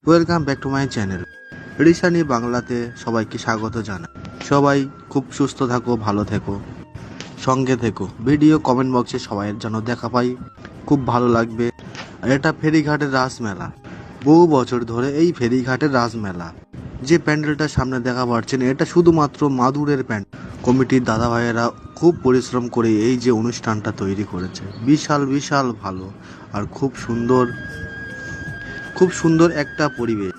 Welcome back to my channel Risani বাংলাতে সবাইকে স্বাগত জানাই। সবাই খুব সুস্থ থাকো, ভালো থেকো, সঙ্গে থেকো। ভিডিও কমেন্ট বক্সে সবাইয়ের যেন দেখা পাই, খুব ভালো লাগবে। আর এটা ফেরিঘাটের রাসমেলা, বহু বছর ধরে এই ফেরিঘাটের রাসমেলা। যে প্যান্ডেলটা সামনে দেখা পাচ্ছেন এটা শুধুমাত্র মাদুরের প্যান্ডেল। কমিটির দাদা ভাইয়েরা খুব পরিশ্রম করে এই যে অনুষ্ঠানটা তৈরি করেছে, বিশাল বিশাল ভালো আর খুব সুন্দর একটা পরিবেশ।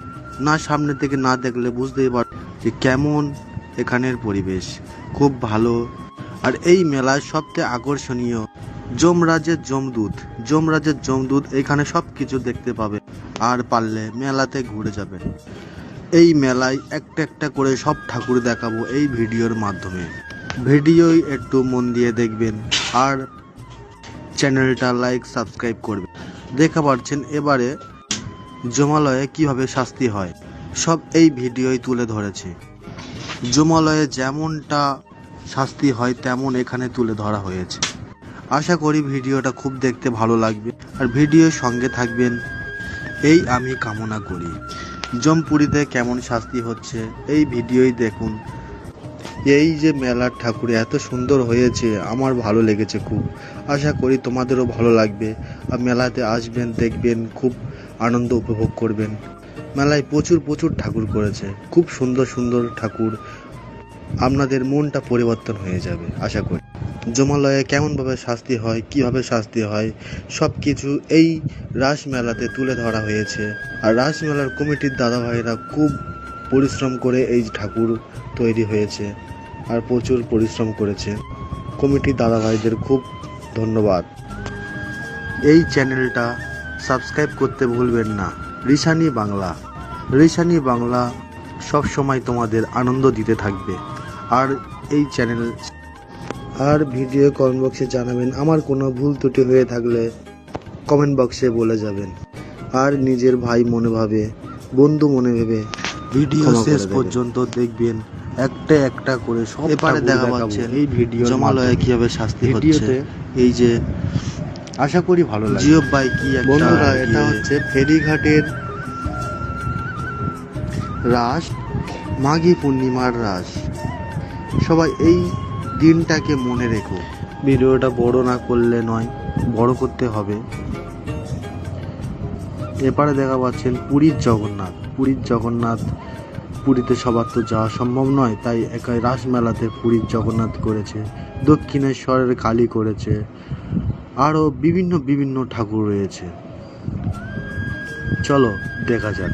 না সামনে থেকে না দেখলে বুঝতেই পার যে কেমন এখানের পরিবেশ, খুব ভালো। আর এই মেলায় সবচেয়ে আকর্ষণীয় যমরাজের যমদূত এখানে সব কিছু দেখতে পাবে। আর পারলে মেলাতে ঘুরে যাবেন। এই মেলায় একটা একটা করে সব ঠাকুর দেখাবো এই ভিডিওর মাধ্যমে। ভিডিওই একটু মন দিয়ে দেখবেন আর চ্যানেলটা লাইক সাবস্ক্রাইব করবেন। দেখা পাচ্ছেন এবারে যমালয়ে কিভাবে শাস্তি হয় সব এই ভিডিওই তুলে ধরেছে। যমালয়ে যেমনটা শাস্তি হয় তেমন এখানে তুলে ধরা হয়েছে। আশা করি ভিডিওটা খুব দেখতে ভালো লাগবে আর ভিডিওর সঙ্গে থাকবেন এই আমি কামনা করি। যমপুরীতে কেমন শাস্তি হচ্ছে এই ভিডিওই দেখুন। এই যে মেলার ঠাকুর এত সুন্দর হয়েছে, আমার ভালো লেগেছে খুব। আশা করি তোমাদেরও ভালো লাগবে। আর মেলাতে আসবেন, দেখবেন, খুব আনন্দ উপভোগ করবেন। মেলায় প্রচুর ঠাকুর করেছে, খুব সুন্দর ঠাকুর। আপনাদের মনটা পরিবর্তন হয়ে যাবে আশা করি। যমালয়ে কেমনভাবে শাস্তি হয়, কিভাবে শাস্তি হয়, সব কিছু এই রাস মেলাতে তুলে ধরা হয়েছে। আর রাস মেলার কমিটির দাদা ভাইরা খুব পরিশ্রম করে এই ঠাকুর তৈরি হয়েছে আর প্রচুর পরিশ্রম করেছে। কমিটির দাদা ভাইদের খুব ধন্যবাদ। এই চ্যানেলটা সাবস্ক্রাইব করতে ভুলবেন না। রিসানি বাংলা সব সময় তোমাদের আনন্দ দিতে থাকবে। আর এই চ্যানেল আর ভিডিও কমেন্ট বক্সে জানাবেন। আমার কোনো ভুল ত্রুটি হয়ে থাকলে কমেন্ট বক্সে বলে যাবেন। আর নিজের ভাই মনে ভাবে, বন্ধু মনে ভেবে ভিডিও শেষ পর্যন্ত দেখবেন। একটা করে সব এবারে দেখা পাচ্ছেন এই ভিডিও যমালয়ে কিভাবে শাস্তি হচ্ছে। এই যে আশা করি ভালো লাগবে। জিও ভাই কি বন্ধুরা, এটা হচ্ছে ফেরিঘাটের রাস, মাঘী পূর্ণিমার রাস। সবাই এই দিনটাকে মনে রেখো। ভিডিওটা বড় না করলে নয়, বড় করতে হবে। এপারে দেখা পাচ্ছেন পুরীর জগন্নাথ। পুরীতে সবার তো যাওয়া সম্ভব নয়, তাই একাই রাস মেলাতে পুরীর জগন্নাথ করেছে, দক্ষিণেশ্বরের কালী করেছে, আরও বিভিন্ন ঠাকুর রয়েছে। চলো দেখা যাক।